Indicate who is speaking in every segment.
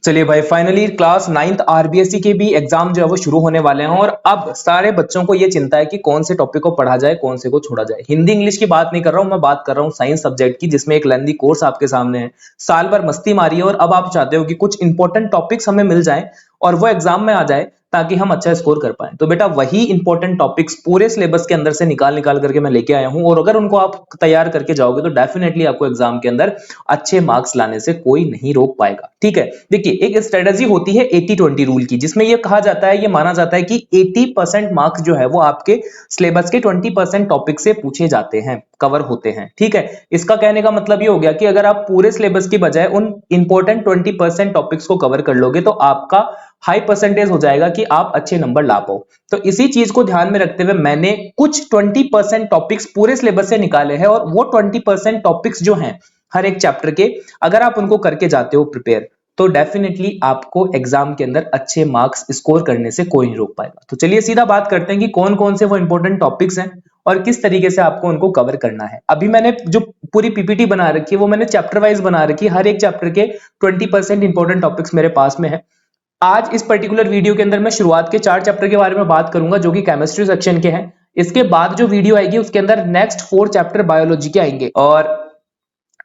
Speaker 1: चलिए भाई, finally class 9th RBSC के भी एग्जाम जो है वो शुरू होने वाले हैं और अब सारे बच्चों को ये चिंता है कि कौन से टॉपिक को पढ़ा जाए, कौन से को छोड़ा जाए। हिंदी इंग्लिश की बात नहीं कर रहा हूं, मैं बात कर रहा हूं साइंस सब्जेक्ट की, जिसमें एक लेंथी कोर्स आपके सामने है। साल भर मस्ती मारी है और अब आप चाहते हो कि कुछ इंपॉर्टेंट टॉपिक्स हमें मिल जाए और वो एग्जाम में आ जाए ताकि हम अच्छा स्कोर कर पाए। तो बेटा वही इंपॉर्टेंट टॉपिक्स पूरे सिलेबस के अंदर से निकाल निकाल करके मैं लेके आया हूं और अगर उनको आप तैयार करके जाओगे तो डेफिनेटली आपको एग्जाम के अंदर अच्छे मार्क्स लाने से कोई नहीं रोक पाएगा। ठीक है, देखिए एक स्ट्रेटजी होती है 80-20 रूल की, जिसमें यह कहा जाता है, ये माना जाता है कि 80% मार्क्स जो है वो आपके सिलेबस के 20% टॉपिक से पूछे जाते हैं, कवर होते हैं। ठीक है, इसका कहने का मतलब ये हो गया कि अगर आप पूरे सिलेबस की बजाय उन इंपॉर्टेंट 20% टॉपिक्स को कवर कर लोगे तो आपका हाई परसेंटेज हो जाएगा कि आप अच्छे नंबर ला पाओ। तो इसी चीज को ध्यान में रखते हुए मैंने कुछ 20% टॉपिक्स पूरे सिलेबस से निकाले हैं और वो 20% टॉपिक्स जो हैं हर एक चैप्टर के, अगर आप उनको करके जाते हो प्रिपेयर, तो डेफिनेटली आपको एग्जाम के अंदर अच्छे मार्क्स स्कोर करने से कोई नहीं रोक पाएगा। तो चलिए सीधा बात करते हैं कि कौन कौन से वो इंपॉर्टेंट टॉपिक्स हैं और किस तरीके से आपको उनको कवर करना है। अभी मैंने जो पूरी पीपीटी बना रखी है वो मैंने चैप्टर वाइज बना रखी है, हर एक चैप्टर के 20% इंपॉर्टेंट टॉपिक्स मेरे पास में है। आज इस पर्टिकुलर वीडियो के अंदर मैं शुरुआत के 4 चैप्टर के बारे में बात करूंगा जो कि केमिस्ट्री सेक्शन के हैं। इसके बाद जो वीडियो आएगी उसके अंदर नेक्स्ट 4 चैप्टर बायोलॉजी के आएंगे और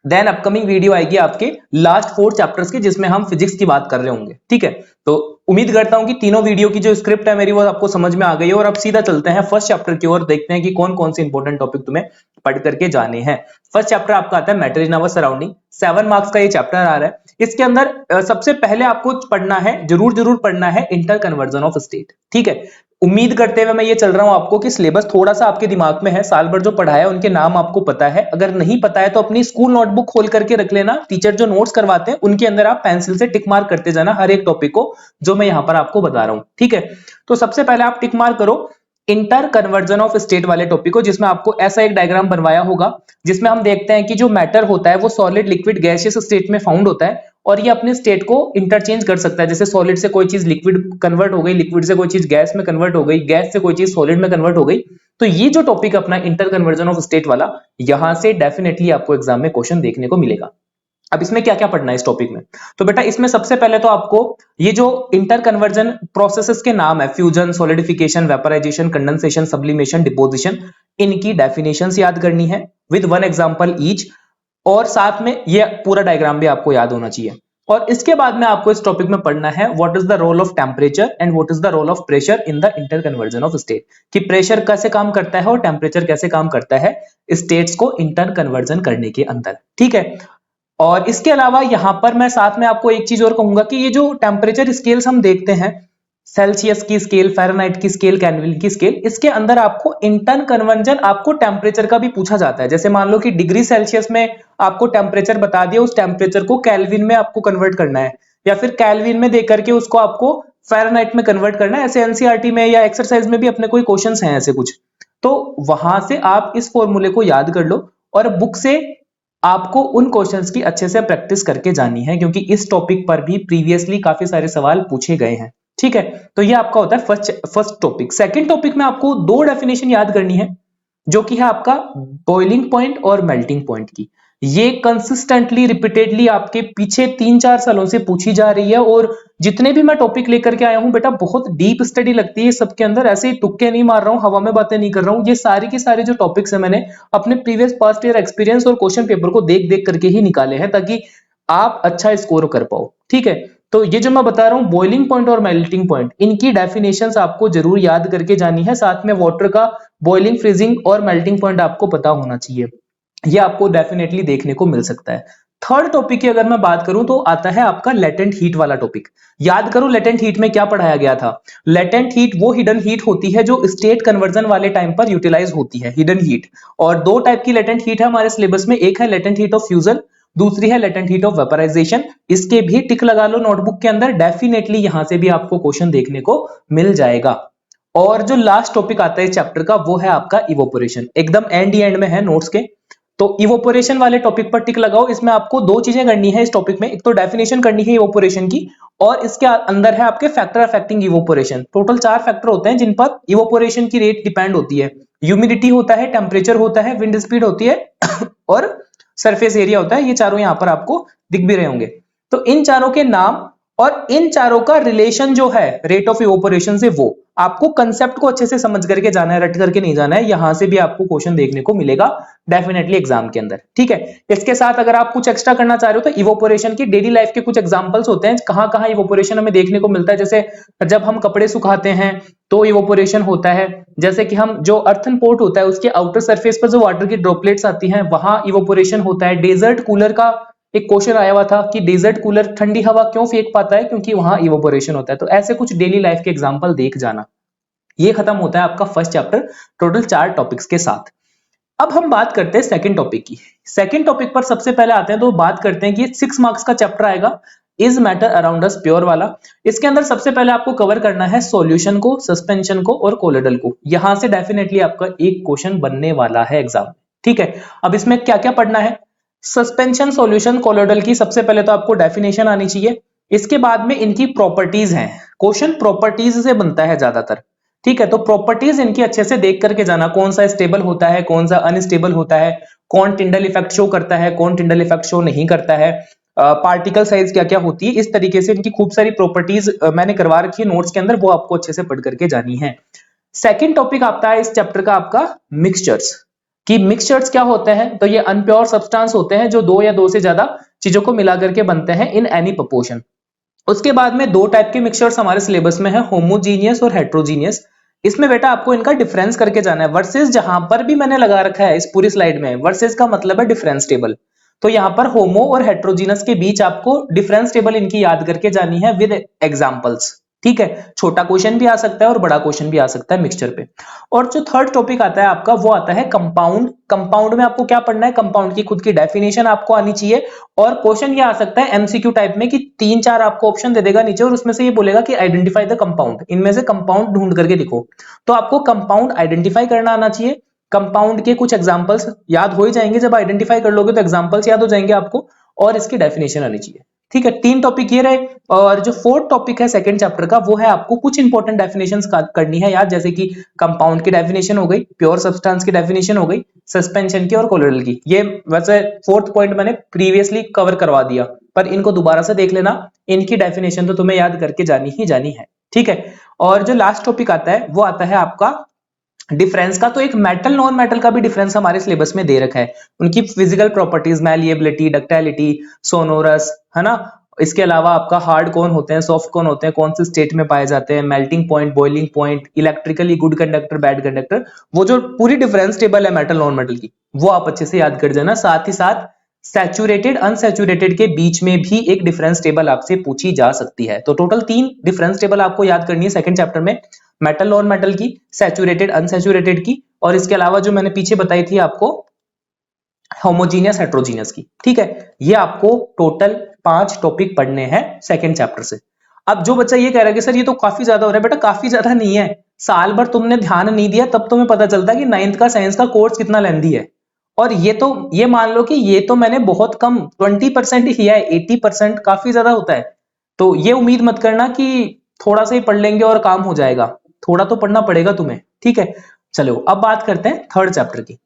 Speaker 1: देन अपकमिंग वीडियो आएगी आपके लास्ट 4 चैप्टर्स की, जिसमें हम फिजिक्स की बात कर रहे होंगे। ठीक है, तो उम्मीद करता हूं कि तीनों वीडियो की जो स्क्रिप्ट है मेरी वो आपको समझ में आ गई है और अब सीधा चलते हैं फर्स्ट चैप्टर की ओर, देखते हैं कि कौन कौन से इंपॉर्टेंट टॉपिक तुम्हें पढ़ करके जाने हैं। फर्स्ट चैप्टर आपका आता है matter in our surrounding. 7 marks का ये चैप्टर आ रहा है। इसके अंदर सबसे पहले आपको पढ़ना है, जरूर पढ़ना है, इंटर कन्वर्जन ऑफ स्टेट। ठीक है, उम्मीद करते हुए मैं ये चल रहा हूं आपको कि सिलेबस थोड़ा सा आपके दिमाग में है, साल भर जो पढ़ाया है उनके नाम आपको पता है। अगर नहीं पता है तो अपनी स्कूल नोटबुक खोल करके रख लेना, टीचर जो नोट्स करवाते हैं उनके अंदर आप पेंसिल से टिक मार्क करते जाना हर एक टॉपिक को जो मैं यहां पर आपको बता रहा हूं। ठीक है, तो सबसे पहले आप टिक मार्क करो इंटर कन्वर्जन ऑफ स्टेट वाले टॉपिक को, जिसमें आपको ऐसा एक डायग्राम बनवाया होगा जिसमें हम देखते हैं कि जो मैटर होता है वो सॉलिड लिक्विड गैसियस स्टेट में फाउंड होता है और ये अपने स्टेट को इंटरचेंज कर सकता है। जैसे सॉलिड से कोई चीज लिक्विड कन्वर्ट हो गई, लिक्विड से कोई चीज गैस में कन्वर्ट हो गई, गैस से कोई चीज सॉलिड में कन्वर्ट हो गई। तो ये जो टॉपिक अपना इंटर कन्वर्जन ऑफ स्टेट वाला, यहां से डेफिनेटली आपको एग्जाम में क्वेश्चन देखने को मिलेगा। अब इसमें क्या क्या पढ़ना है इस टॉपिक में, तो बेटा इसमें सबसे पहले तो आपको ये जो इंटर कन्वर्जन प्रोसेसेस के नाम है, fusion, solidification, vaporisation, condensation, sublimation, deposition, इनकी डेफिनेशंस याद करनी है विद वन एग्जांपल ईच, और साथ में ये पूरा डायग्राम भी आपको याद होना चाहिए। और इसके बाद में आपको इस टॉपिक में पढ़ना है what is the role of temperature and what is the role of pressure in the inter conversion of state, कि प्रेशर कैसे काम करता है और टेम्परेचर कैसे काम करता है स्टेट्स को इंटर कन्वर्जन करने के अंदर। ठीक है, और इसके अलावा यहां पर मैं साथ में आपको एक चीज और कहूंगा कि ये जो टेम्परेचर स्केल्स हम देखते हैं, सेल्सियस की स्केल, फ़ारेनहाइट की स्केल, केल्विन की स्केल, इसके अंदर आपको इंटर कन्वर्जन आपको टेम्परेचर का भी पूछा जाता है। जैसे मान लो कि डिग्री सेल्सियस में आपको टेम्परेचर बता दिया, उस टेम्परेचर को केल्विन में आपको कन्वर्ट करना है या फिर केल्विन में देकर के उसको आपको फ़ारेनहाइट में कन्वर्ट करना है। ऐसे एनसीईआरटी में या एक्सरसाइज में भी अपने कोई क्वेश्चंस हैं ऐसे कुछ, तो वहां से आप इस फॉर्मूले को याद कर लो और बुक से आपको उन क्वेश्चंस की अच्छे से प्रैक्टिस करके जानी है, क्योंकि इस टॉपिक पर भी प्रीवियसली काफी सारे सवाल पूछे गए हैं। ठीक है, तो ये आपका होता है फर्स्ट टॉपिक। सेकंड टॉपिक में आपको 2 डेफिनेशन याद करनी है, जो कि है आपका बॉइलिंग पॉइंट और मेल्टिंग पॉइंट की। ये कंसिस्टेंटली रिपीटेडली आपके पीछे 3-4 सालों से पूछी जा रही है और जितने भी मैं टॉपिक लेकर के आया हूं बेटा, बहुत डीप स्टडी लगती है सबके अंदर, ऐसे ही तुक्के नहीं मार रहा हूं, हवा में बातें नहीं कर रहा हूं। ये सारे के सारे जो टॉपिक्स है मैंने अपने प्रीवियस पास्ट ईयर एक्सपीरियंस और क्वेश्चन पेपर को देख देख करके ही निकाले हैं ताकि आप अच्छा स्कोर कर पाओ। ठीक है, तो ये जो मैं बता रहा हूं बॉइलिंग पॉइंट और मेल्टिंग पॉइंट, इनकी डेफिनेशंस आपको जरूर याद करके जानी है। साथ में वाटर का बॉइलिंग, फ्रीजिंग और मेल्टिंग पॉइंट आपको पता होना चाहिए, ये आपको डेफिनेटली देखने को मिल सकता है। थर्ड टॉपिक की अगर मैं बात करूं तो आता है आपका लेटेंट हीट वाला टॉपिक। याद करो लेटेंट हीट में क्या पढ़ाया गया था। लेटेंट हीट वो हिडन हीट होती है जो स्टेट कन्वर्जन वाले टाइम पर यूटिलाइज होती है, हिडन हीट। और 2 टाइप की लेटेंट हीट है हमारे सिलेबस में, एक है लेटेंट हीट ऑफ फ्यूजन, दूसरी है लेटेंट हीट ऑफ वेपराइजेशन। इसके भी टिक लगा लो नोटबुक के अंदर, डेफिनेटली यहां से भी आपको क्वेश्चन देखने को मिल जाएगा। और जो लास्ट टॉपिक आता है इस चैप्टर का वो है आपका इवोपोरेशन, एकदम एंड में है नोट्स के। तो इवोपोरेशन वाले टॉपिक पर टिक लगाओ। इसमें आपको 2 चीजें करनी है इस टॉपिक में, एक तो डेफिनेशन करनी है इवोपोरेशन की और इसके अंदर है आपके factor affecting evaporation. Total 4 factor होते हैं जिन पर इवोपोरेशन की रेट डिपेंड होती है। ह्यूमिडिटी होता है, टेम्परेचर होता है, विंड स्पीड होती है और सरफेस एरिया होता है। ये चारों यहां पर आपको दिख भी रहे होंगे। तो इन चारों के नाम और इन चारों का रिलेशन जो है रेट ऑफ इवोपोरेशन से, वो आपको कंसेप्ट को अच्छे से समझ करके जाना है, रट करके नहीं जाना है। यहां से भी आपको क्वेश्चन देखने को मिलेगा डेफिनेटली एग्जाम के अंदर, ठीक है। इसके साथ अगर आप कुछ एक्स्ट्रा करना चाह रहे हो तो इवोपोरेशन की डेली लाइफ के कुछ एग्जांपल्स होते हैं, कहां कहां इवोपोरेशन हमें देखने को मिलता है। जैसे जब हम कपड़े सुखाते हैं तो इवोपोरेशन होता है, जैसे कि हम जो अर्थन पोर्ट होता है उसके आउटर सरफेस पर जो वाटर की ड्रॉपलेट्स आती हैं वहां इवोपोरेशन होता है। डेजर्ट कूलर का एक क्वेश्चन आया हुआ था कि डेजर्ट कूलर ठंडी हवा क्यों फेंक पाता है, क्योंकि वहां इवोपोरेशन होता है। तो ऐसे कुछ डेली लाइफ के एग्जांपल देख जाना। ये खत्म होता है आपका फर्स्ट चैप्टर टोटल 4 टॉपिक्स के साथ। अब हम बात करते हैं सेकंड टॉपिक की। सेकंड टॉपिक पर सबसे पहले आते हैं तो बात करते हैं कि 6 मार्क्स का चैप्टर आएगा, is matter around us pure वाला। इसके अंदर सबसे पहले आपको कवर करना है सॉल्यूशन को, सस्पेंशन को और कोलोइडल को। यहां से डेफिनेटली आपका एक क्वेश्चन बनने वाला है एग्जाम, ठीक है। अब इसमें क्या क्या पढ़ना है, सस्पेंशन, सॉल्यूशन, कोलोइडल की सबसे पहले तो आपको डेफिनेशन आनी चाहिए। इसके बाद में इनकी प्रॉपर्टीज हैं, क्वेश्चन प्रॉपर्टीज से बनता है ज्यादातर, ठीक है। तो प्रॉपर्टीज इनकी अच्छे से देख करके जाना, कौन सा स्टेबल होता है, कौन सा अनस्टेबल होता है, कौन टिंडल इफेक्ट शो करता है, कौन टिंडल इफेक्ट शो नहीं करता है, पार्टिकल साइज क्या क्या होती है। इस तरीके से इनकी खूब सारी प्रॉपर्टीज मैंने करवा रखी है नोट्स के अंदर, वो आपको अच्छे से पढ़ करके जानी है। सेकेंड टॉपिक आता है इस चैप्टर का आपका मिक्सचर्स, कि मिक्सचर्स क्या होते हैं। तो ये अनप्योर सब्सटेंस होते हैं जो 2 या 2 से ज्यादा चीजों को मिला करके बनते हैं इन एनी प्रोपोर्शन। उसके बाद में 2 टाइप के मिक्सचर्स हमारे सिलेबस में है, होमोजीनियस और हेट्रोजीनियस। इसमें बेटा आपको इनका डिफरेंस करके जाना है। वर्सेस जहां पर भी मैंने लगा रखा है इस पूरी स्लाइड में, वर्सेस का मतलब है डिफरेंस टेबल। तो यहां पर होमो और हेट्रोजीनस के बीच आपको डिफरेंस टेबल इनकी याद करके जानी है विद एग्जांपल्स, ठीक है। छोटा क्वेश्चन भी आ सकता है और बड़ा क्वेश्चन भी आ सकता है मिक्सचर पे। और जो थर्ड टॉपिक आता है आपका वो आता है कंपाउंड। कंपाउंड में आपको क्या पढ़ना है, कंपाउंड की खुद की डेफिनेशन आपको आनी चाहिए। और क्वेश्चन ये आ सकता है एमसीक्यू टाइप में कि 3-4 आपको ऑप्शन दे देगा नीचे और उसमें से ये बोलेगा कि आइडेंटिफाई द कंपाउंड, इनमें से कंपाउंड ढूंढ करके लिखो। तो आपको कंपाउंड आइडेंटिफाई करना आना चाहिए। कंपाउंड के कुछ एग्जांपल्स याद हो ही जाएंगे, जब आइडेंटिफाई कर लोगे तो एग्जांपल्स याद हो जाएंगे आपको, और इसकी डेफिनेशन आनी चाहिए, ठीक है। 3 टॉपिक ये रहे। और जो फोर्थ टॉपिक है सेकंड चैप्टर का वो है आपको कुछ इंपॉर्टेंट डेफिनेशंस करनी है याद, जैसे कि कंपाउंड की डेफिनेशन हो गई, प्योर सब्सटेंस की डेफिनेशन हो गई, सस्पेंशन की और कोलोइडल की। ये वैसे फोर्थ पॉइंट मैंने प्रीवियसली कवर करवा दिया, पर इनको दोबारा से देख लेना, इनकी डेफिनेशन तो तुम्हें याद करके जानी ही जानी है, ठीक है। और जो लास्ट टॉपिक आता है वो आता है आपका डिफरेंस का। तो एक मेटल नॉन मेटल का भी डिफरेंस हमारे सिलेबस में दे रखा है, उनकी फिजिकल प्रॉपर्टीज, मैलिएबिलिटी, डक्टाइलिटी, सोनोरस, है ना। इसके अलावा आपका हार्ड कौन होते हैं, सॉफ्ट कौन होते हैं, कौन से स्टेट में पाए जाते हैं, melting point, boiling point, electrically good conductor, bad conductor, वो जो पूरी डिफरेंस टेबल है मेटल नॉन मेटल की, वो आप अच्छे से याद कर देना। साथ ही साथ सैचुरेटेड अनसैचुरेटेड के बीच में भी एक डिफरेंस टेबल आपसे पूछी जा सकती है। तो टोटल 3 डिफरेंस टेबल आपको याद करनी है सेकंड चैप्टर में, मेटल नॉन मेटल की, सैचुरेटेड अनसैचुरेटेड की, और इसके अलावा जो मैंने पीछे बताई थी आपको होमोजीनियस हेट्रोजीनियस की, ठीक है। ये आपको टोटल 5 टॉपिक पढ़ने हैं सेकंड चैप्टर से। अब जो बच्चा ये कह रहा है कि सर ये तो काफी ज्यादा हो रहा है, बेटा काफी ज्यादा नहीं है। साल भर तुमने ध्यान नहीं दिया तब तुम्हें पता चलता है कि 9th का साइंस का कोर्स कितना लेंथी है। और ये मान लो कि ये तो मैंने बहुत कम 20% ही किया है, 80% काफी ज्यादा होता है। तो ये उम्मीद मत करना कि थोड़ा सा ही पढ़ लेंगे और काम हो जाएगा, थोड़ा तो पढ़ना पड़ेगा तुम्हें, ठीक है। चलो अब बात करते हैं थर्ड चैप्टर की।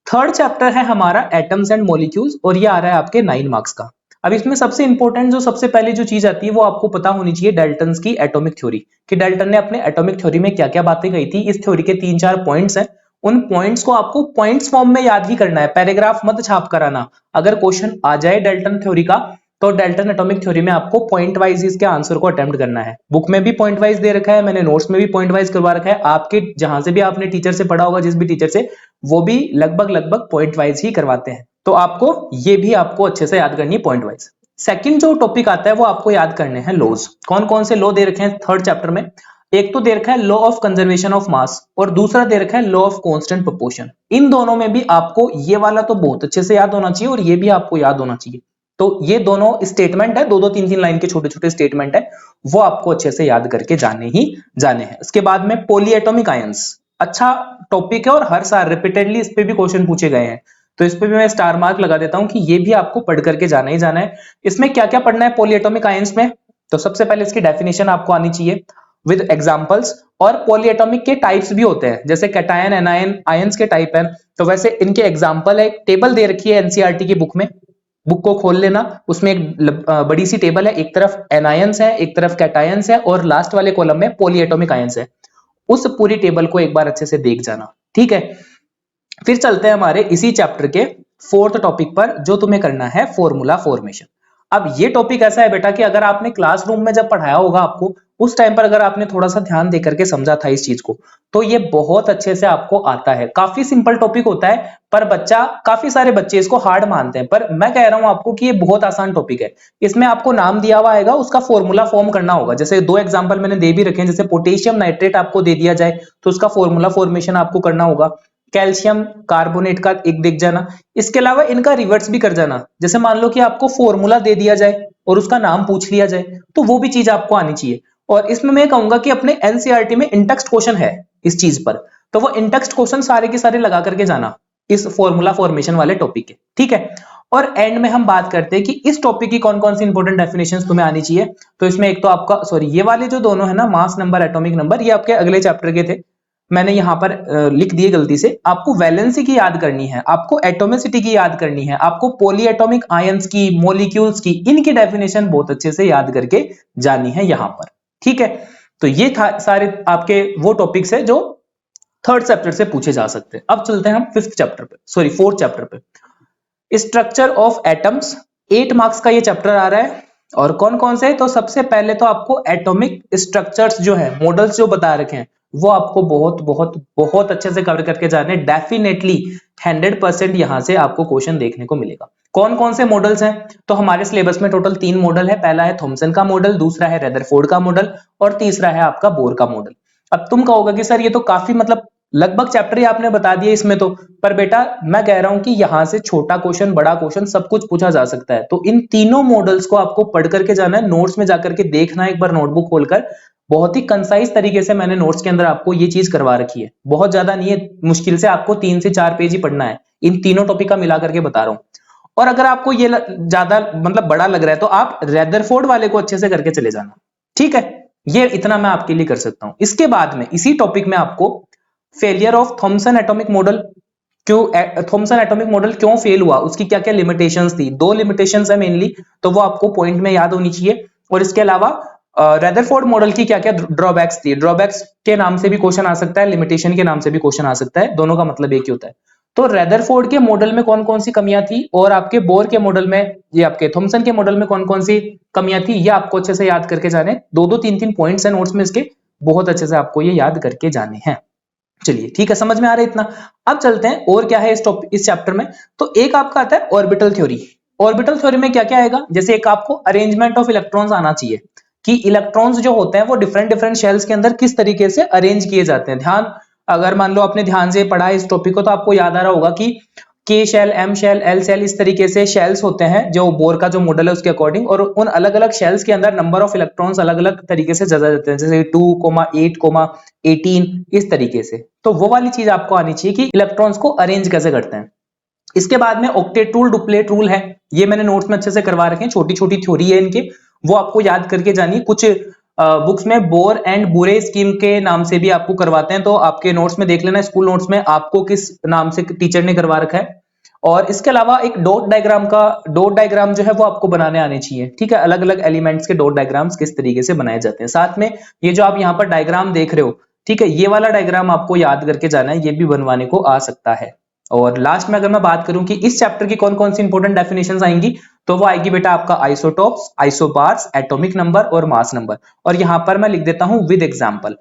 Speaker 1: थर्ड चैप्टर है हमारा एटम्स एंड मॉलिक्यूल्स, और ये आ रहा है आपके 9 मार्क्स का। अब इसमें सबसे इंपॉर्टेंट जो सबसे पहले जो चीज आती है वो आपको पता होनी चाहिए डाल्टन्स की एटॉमिक थ्योरी, कि डाल्टन ने अपने एटॉमिक थ्योरी में क्या क्या बातें कही थी। इस थ्योरी के 3-4 पॉइंट्स हैं, उन पॉइंट्स को आपको पॉइंट्स फॉर्म में याद ही करना है, पैराग्राफ मत छाप कर आना। अगर क्वेश्चन आ जाए डाल्टन थ्योरी का तो डाल्टन एटॉमिक थ्योरी में आपको पॉइंट वाइज इसके आंसर को अटेम्प्ट करना है। बुक में भी पॉइंट वाइज दे रखा है, मैंने नोट्स में भी पॉइंट वाइज करवा रखा है, आपके जहां से भी आपने टीचर से पढ़ा होगा, जिस भी टीचर से, वो भी लगभग पॉइंट वाइज ही करवाते हैं। तो आपको ये भी आपको अच्छे से याद करनी है पॉइंट वाइज। सेकंड जो टॉपिक आता है वो आपको याद करने हैं लॉज। कौन कौन से लॉ दे रखे हैं थर्ड चैप्टर में, एक तो दे रखा है law of conservation of mass और दूसरा दे रखा है लॉ ऑफ कांस्टेंट प्रोपोर्शन। इन दोनों में भी आपको ये वाला तो बहुत अच्छे से याद होना चाहिए और ये भी आपको याद होना चाहिए। तो ये दोनों स्टेटमेंट है, 2-2 3-3 लाइन के छोटे छोटे स्टेटमेंट है, वो आपको अच्छे से याद करके जाने ही जाने हैं। उसके बाद में पॉलीएटॉमिक आयंस, अच्छा टॉपिक है और हर साल रिपीटेडली इस पे भी क्वेश्चन पूछे गए हैं, तो इस पे भी मैं स्टार मार्क लगा देता हूं कि ये भी आपको पढ़ करके जाना ही जाना है। इसमें क्या क्या पढ़ना है पॉलीएटॉमिक आयंस में, तो सबसे पहले इसकी डेफिनेशन आपको आनी चाहिए विद एग्जांपल्स। और पॉलीएटॉमिक के टाइप्स भी होते हैं, जैसे कैटायन एनायन आयंस के टाइप हैं, तो वैसे इनके एग्जांपल है, टेबल दे रखी है एनसीईआरटी की बुक में, बुक को खोल लेना, उसमें एक बड़ी सी टेबल है, एक तरफ एनायंस है, एक तरफ कैटायंस है और लास्ट वाले कॉलम में पॉलीएटॉमिक आयंस है। उस पूरी टेबल को एक बार अच्छे से देख जाना, ठीक है। फिर चलते हैं हमारे इसी चैप्टर के फोर्थ टॉपिक पर, जो तुम्हें करना है फॉर्मूला फॉर्मेशन। अब ये टॉपिक ऐसा है बेटा कि अगर आपने क्लासरूम में जब पढ़ाया होगा आपको, उस टाइम पर अगर आपने थोड़ा सा ध्यान देकर के समझा था इस चीज को, तो ये बहुत अच्छे से आपको आता है। काफी सिंपल टॉपिक होता है, पर काफी सारे बच्चे इसको हार्ड मानते हैं, पर मैं कह रहा हूं आपको कि ये बहुत आसान टॉपिक है। इसमें आपको नाम दिया हुआ आएगा, उसका फॉर्मूला फॉर्म करना होगा। जैसे दो एग्जांपल मैंने दे भी रखे हैं, जैसे पोटेशियम नाइट्रेट आपको दे दिया जाए तो उसका फॉर्मूला फॉर्मेशन आपको करना होगा। कैल्शियम कार्बोनेट का एक देख जाना, इसके अलावा इनका रिवर्स भी कर जाना। जैसे मान लो कि आपको फॉर्मूला दे दिया जाए और उसका नाम पूछ लिया जाए, तो वो भी चीज आपको आनी चाहिए। और इसमें मैं कहूंगा कि अपने एनसीईआरटी में इंटेक्स्ट क्वेश्चन है इस चीज पर, तो वो इंटेक्स्ट क्वेश्चन सारे के सारे लगा करके जाना इस फॉर्मूला फॉर्मेशन वाले टॉपिक के, ठीक है। और एंड में हम बात करते हैं कि इस टॉपिक की कौन कौन सी इंपॉर्टेंट डेफिनेशंस तुम्हें आनी चाहिए। तो इसमें एक तो आपका सॉरी, ये वाले जो दोनों है ना, मास नंबर एटॉमिक नंबर, ये आपके अगले चैप्टर के थे, मैंने यहां पर लिख दिए गलती से। आपको वैलेंसी की याद करनी है, आपको एटोमिसिटी की याद करनी है, आपको पॉली एटॉमिक आयंस की, मॉलिक्यूल्स की, इनकी डेफिनेशन बहुत अच्छे से याद करके जानी है यहां पर, ठीक है। तो ये सारे आपके वो टॉपिक्स है जो थर्ड चैप्टर से पूछे जा सकते हैं। अब चलते हैं हम फिफ्थ चैप्टर पे, सॉरी फोर्थ चैप्टर पे, स्ट्रक्चर ऑफ एटम्स। 8 मार्क्स का ये चैप्टर आ रहा है। और कौन कौन से, तो सबसे पहले तो आपको एटॉमिक स्ट्रक्चर्स जो है, मॉडल्स जो बता रखे हैं, वो आपको बहुत बहुत बहुत अच्छे से कवर करके जाने। डेफिनेटली 100% यहां से आपको क्वेश्चन देखने को मिलेगा। कौन कौन से मॉडल्स हैं, तो हमारे सिलेबस में टोटल 3 मॉडल है। पहला है थॉमसन का मॉडल, दूसरा है रदरफोर्ड का मॉडल और तीसरा है आपका बोर का मॉडल। अब तुम कहोगे कि सर ये तो काफी मतलब लगभग चैप्टर ही आपने बता दिया इसमें तो, पर बेटा मैं कह रहा हूं कि यहां से छोटा क्वेश्चन बड़ा क्वेश्चन सब कुछ पूछा जा सकता है। तो इन तीनों मॉडल्स को आपको पढ़ करके जाना है, नोट्स में जाकर के देखना है एक बार नोटबुक खोलकर। बहुत ही कंसाइज तरीके से मैंने नोट्स के अंदर आपको ये चीज करवा रखी है, बहुत ज्यादा नहीं है, मुश्किल से आपको 3 से 4 पेज ही पढ़ना है। इन तीनों टॉपिक का मिला करके बता रहा हूं। और अगर आपको ये ज्यादा मतलब बड़ा लग रहा है, तो आप रदरफोर्ड वाले को अच्छे से करके चले जाना, ठीक है। ये इतना मैं आपके लिए कर सकता हूं। इसके बाद में इसी टॉपिक में आपको failure of Thomson atomic model, क्यों थॉमसन एटॉमिक मॉडल क्यों फेल हुआ, उसकी क्या क्या लिमिटेशंस थी, 2 लिमिटेशंस है मेनली, तो वो आपको पॉइंट में याद होनी चाहिए। और इसके अलावा रदरफोर्ड मॉडल की क्या क्या ड्रॉबैक्स थी, ड्रॉबैक्स के नाम से भी क्वेश्चन आ सकता है, लिमिटेशन के नाम से भी क्वेश्चन आ सकता है, दोनों का मतलब एक ही होता है। तो रदरफोर्ड के मॉडल में कौन कौन सी कमियां थी और आपके बोर के मॉडल में, ये आपके थॉमसन के मॉडल में कौन कौन सी कमियां थी, ये आपको अच्छे से याद करके जाने। 2-2 3-3 पॉइंट्स हैं नोट्स में इसके, बहुत अच्छे से आपको ये याद करके जाने हैं। चलिए ठीक है, समझ में आ रहा है इतना। अब चलते हैं और क्या है इस चैप्टर में। तो एक आपका आता है ऑर्बिटल थ्योरी। ऑर्बिटल थ्योरी में क्या क्या आएगा, जैसे एक आपको अरेंजमेंट ऑफ इलेक्ट्रॉन्स आना चाहिए कि इलेक्ट्रॉन्स जो होते हैं वो डिफरेंट डिफरेंट शेल्स के अंदर किस तरीके से अरेंज किए जाते हैं। ध्यान, अगर मान लो आपने ध्यान से पढ़ा इस टॉपिक को, तो आपको याद आ रहा होगा कि K shell, M shell, L shell, इस तरीके से शेल्स होते हैं जो बोर का जो मॉडल है उसके अकॉर्डिंग, और उन अलग अलग शेल्स के अंदर नंबर ऑफ इलेक्ट्रॉन्स अलग अलग तरीके से जजा जाते हैं, जैसे 2,8,18 इस तरीके से। तो वो वाली चीज आपको आनी चाहिए कि इलेक्ट्रॉन्स को अरेंज कैसे करते हैं। इसके बाद में ऑक्टेट रूल, डुप्लेट रूल है, ये मैंने नोट्स में अच्छे से करवा रखे हैं, छोटी छोटी थ्योरी है इनके, वो आपको याद करके जानी। कुछ बुक्स में बोर एंड बुरे स्कीम के नाम से भी आपको करवाते हैं, तो आपके नोट्स में देख लेना, स्कूल नोट्स में आपको किस नाम से टीचर ने करवा रखा है। और इसके अलावा एक डॉट डायग्राम जो है वो आपको बनाने आने चाहिए, ठीक है। अलग अलग एलिमेंट्स के डॉट डायग्राम्स किस तरीके से बनाए जाते हैं। साथ में ये जो आप यहाँ पर डायग्राम देख रहे हो, ठीक है, ये वाला डायग्राम आपको याद करके जाना है, ये भी बनवाने को आ सकता है। और लास्ट में अगर मैं बात करूं कि इस चैप्टर की कौन कौन सी इंपॉर्टेंट डेफिनेशंस आएंगी, तो वो आएगी बेटा आपका आइसोटोप्स, आइसोबार्स, एटॉमिक नंबर और मास नंबर। और यहां पर मैं लिख देता हूं विद एग्जांपल,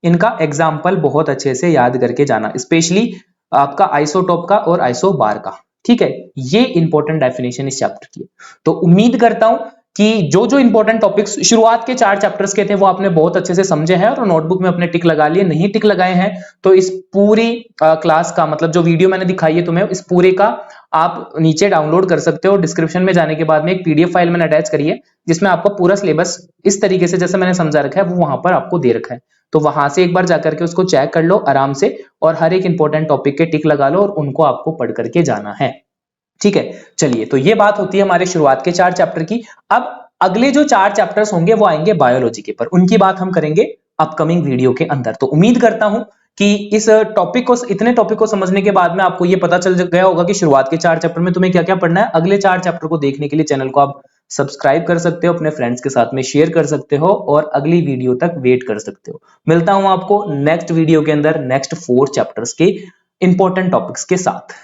Speaker 1: इनका एग्जांपल बहुत अच्छे से याद करके जाना, स्पेशली आपका आइसोटोप का और आइसोबार का, ठीक है। ये इंपॉर्टेंट डेफिनेशन इस चैप्टर की है। तो उम्मीद करता हूं कि जो जो इंपॉर्टेंट टॉपिक्स शुरुआत के 4 चैप्टर्स के थे वो आपने बहुत अच्छे से समझे हैं और नोटबुक में अपने टिक लगा लिए। नहीं टिक लगाए हैं तो इस पूरी क्लास का मतलब जो वीडियो मैंने दिखाई है तुम्हें, इस पूरे का आप नीचे डाउनलोड कर सकते हो। डिस्क्रिप्शन में जाने के बाद में एक पीडीएफ फाइल मैंने अटैच करी है, जिसमें आपको पूरा सिलेबस इस तरीके से जैसे मैंने समझा रखा है वो वहां पर आपको दे रखा है। तो वहां से एक बार जाकर के उसको चेक कर लो आराम से, और हर एक इंपॉर्टेंट टॉपिक के टिक लगा लो और उनको आपको पढ़ करके जाना है, ठीक है। चलिए, तो ये बात होती है हमारे शुरुआत के 4 चैप्टर की। अब अगले जो 4 चैप्टर्स होंगे वो आएंगे बायोलॉजी के पर, उनकी बात हम करेंगे अपकमिंग वीडियो के अंदर। तो उम्मीद करता हूं कि इस टॉपिक को, इतने टॉपिक को समझने के बाद में आपको ये पता चल गया होगा कि शुरुआत के 4 चैप्टर में तुम्हें क्या क्या पढ़ना है। अगले 4 चैप्टर को देखने के लिए चैनल को आप सब्सक्राइब कर सकते हो, अपने फ्रेंड्स के साथ में शेयर कर सकते हो और अगली वीडियो तक वेट कर सकते हो। मिलता हूं आपको नेक्स्ट वीडियो के अंदर नेक्स्ट 4 चैप्टर्स के इंपॉर्टेंट टॉपिक्स के साथ।